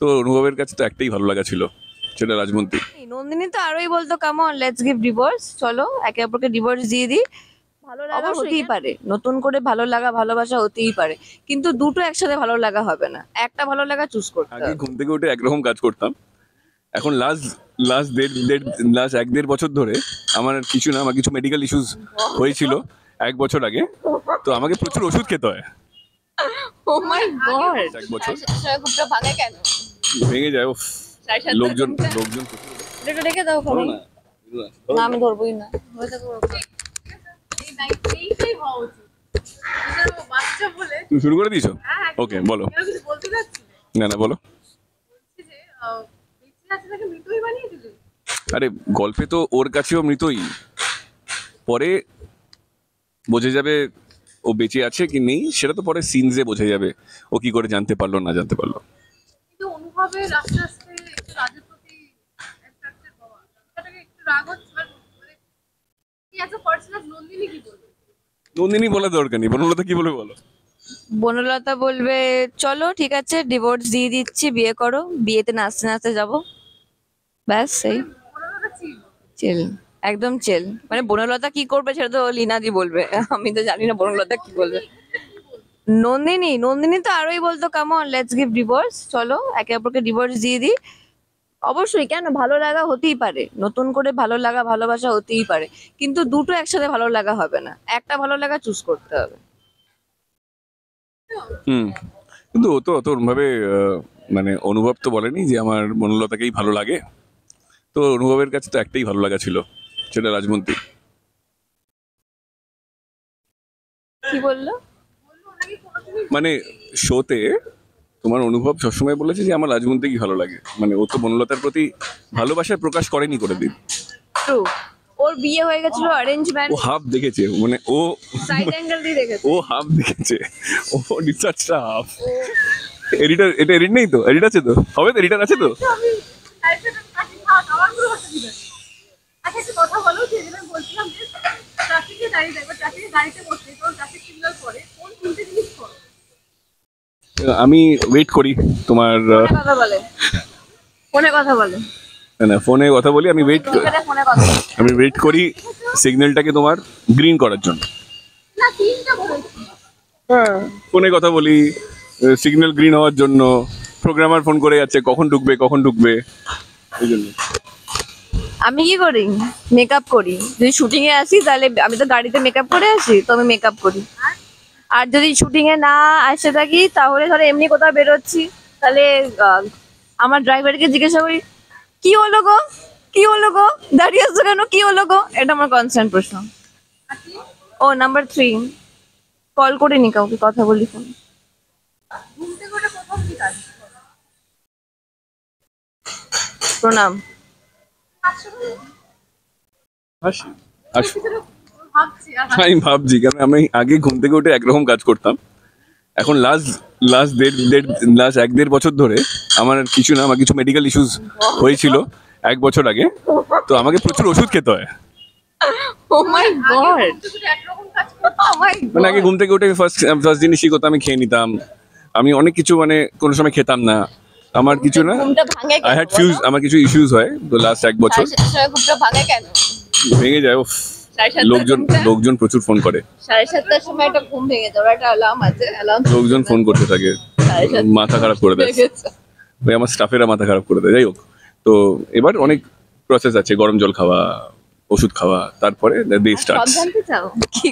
তো অনুভবের কাছে তো একটাই ভালো লাগা ছিল, সেটা রাজমন্ত্রী। নন্দিনী তো আরোই বলতো come on let's give divorce, চলো একে অপরকে ডিভোর্স দিয়ে দিই। ভালো লাগা হতেই পারে, নতুন করে ভালো লাগা ভালোবাসা হতেই পারে, কিন্তু দুটো একসাথে ভালো লাগা হবে না, একটা ভালো লাগা চুজ করতে আগে হবে। ঘুম থেকে উঠে একরকম কাজ করতাম, এখন লাস্ট লাস্ট লাস্ট 1-1.5 বছর ধরে আমার কিছু না, আমার কিছু মেডিকেল ইস্যুস হয়েছিল 1 বছর আগে, তো আমাকে প্রচুর ওষুধ খেতে হয়। ও মাই গড, 1 বছর খুবটা ভাঙে কেন? ভেঙে যায়, উফ, লোকজন লোকজন এটা রেখে দাও ধরো ওখানে। না, না আমি ধরবোই না। তুমি শুরু করে দিয়েছো? ওকে বলো। না না বলো। আরে গল্পে তো ওর কাছেও মৃতই, পরে বোঝা যাবে ও বেঁচে আছে কি নেই, সেটা তো পরে সিনসে বোঝা যাবে ও কি করে জানতে পারলো না জানতে পারলো। কিন্তু অনুভবের আস্তে আস্তে একটু রাজের প্রতি attracted হওয়া, ব্যাপারটাকে একটু রাগ হচ্ছে, মানে কি এত পার্সোনাল। নন্দিনী কি বলবে? নন্দিনী বলার দরকার নেই, বনলতা কি বলবে বলো। বনলতা বলবে চলো ঠিক আছে ডিভোর্স দিয়ে দিচ্ছি, বিয়ে করো, বিয়েতে নাচতে নাচতে যাবো, ব্যাস সেই ওনারা চিল। চিল, একদম চিল। মানে বনলতা কি করবে সেটা তো লীনাদি বলবে, আমি তো জানি না বনলতা কি বলবে। নন্দিনী তো আরোই বলতো come on let's give divorce, চলো একে অপরকে ডিভোর্স দিয়ে দিই। অবশ্যই, কেন, ভালো লাগা হতেই পারে, নতুন করে ভালো লাগা ভালোবাসা হতেই পারে, কিন্তু দুটো একসাথে ভালো লাগা হবে না, একটা ভালো লাগা চুজ করতে হবে। হুম, কিন্তু ও তো অত ভাবে মানে অনুভব তো বলেনি যে আমার বনলতাকেই ভালো লাগে, তো অনুভবের কাছে তো একটাই ভালো লাগা ছিল, সেটা রাজমন্ত্রী। কি বললো? মানে শোতে তোমার অনুভব সবসময় বলেছে যে আমার রাজমন্ত্রীকে ভালো লাগে, মানে ও তো বনলতার প্রতি ভালোবাসার প্রকাশ করেনি করে দিন। ট্রু, ওর বিয়ে হয়ে গেছিল অ্যারেঞ্জ ও ম্যারেজ, হাফ দেখেছে, মানে ও সাইড অ্যাঙ্গেল দিয়ে দেখেছে। ও হাফ দেখেছে, ও রিসার্চটা হাফ। এডিটর, এটা এডিট নেই তো, এডিট আছে তো, হবে তো, এডিটর আছে তো। আমি লাইফে কাটি খাওয়া আমার কোনো অসুবিধা নেই। আচ্ছা একটা কথা বলো, যে যেটা বলছিলাম যে ট্রাফিকে দাঁড়িয়ে যাবে, ট্রাফিকে গাড়িতে বসে তখন ট্রাফিক সিগন্যাল পরে কোন তিনটে জিনিস করো? আমি ওয়েট করি তোমার ফোনে কথা বলে, ফোনে কথা বলে, না ফোনে কথা বলি, আমি ওয়েট ফোনে কথা বলে। আমি ওয়েট করি সিগন্যালটাকে তোমার গ্রিন করার জন্য। না তিনটা বলেছি। হ্যাঁ, ফোনে কথা বলি সিগন্যাল গ্রিন হওয়ার জন্য, প্রোগ্রামার ফোন করে যাচ্ছে কখন ঢুকবে কখন ঢুকবে, এই জন্য। আমি কি করি, মেকআপ করি, যদি শুটিং এ আসি তাহলে আমি তো গাড়িতে মেকআপ করে আসি, তো আমি মেকআপ করি। আর যদি শুটিং এ না আসে থাকি তাহলে ধরো এমনি কোথাও বেরোচ্ছি, তাহলে আমার ড্রাইভারকে জিজ্ঞাসা করি কি হলো গো, কি হলো গো, দাঁড়িয়ে আসছো কেন, কি হলো গো, এটা আমার কনস্ট্যান্ট প্রশ্ন। ও নাম্বার 3, কল করিনি কাউকে, কথা বলি ফোন। ঘুম থেকে উঠে প্রথম কি কাজ করো? প্রণাম। আসলে হাসি হাসি কিছু ভাবছি আর আমি ভাবছি, কারণ আমি আগে ঘুম থেকে উঠে একরকম কাজ করতাম, এখন লাস্ট লাস্ট লাস্ট 1-1.5 বছর ধরে আমার কিছু না, আমার কিছু মেডিকেল ইস্যুস হয়েছিল 1 বছর আগে, তো আমাকে প্রচুর ওষুধ খেতে হয়। ও মাই গড, একরকম কাজ করো। ও মাই মানে আগে ঘুম থেকে উঠে ফার্স্ট ফার্স্ট জিনিসই করতাম, আমি খেয়ে নিতাম, আমি অনেক কিছু মানে কোনো সময় খেতাম না, আমার কিছু না, ঘুমটা ভাঙে আই কেন হ্যাড ফিউজ, আমার কিছু ইস্যুস হয় তো লাস্ট 1 বছর ঘুমটা ভাঙে কেন? ভেঙে যায়, উফ, 7:30 লোকজন লোকজন প্রচুর ফোন করে, 7:30 সময় একটা ঘুম ভেঙে যাওয়ার একটা অ্যালার্ম আছে, অ্যালার্ম লোকজন ফোন করতে থাকে, মাথা খারাপ করে দেয়, ওই আমার স্টাফেরা মাথা খারাপ করে দেয়, যাই হোক। তো এবার অনেক প্রসেস আছে, গরম জল খাওয়া, ওষুধ খাওয়া, তারপরে দে সব স্টার্টস। জানতে চাও কি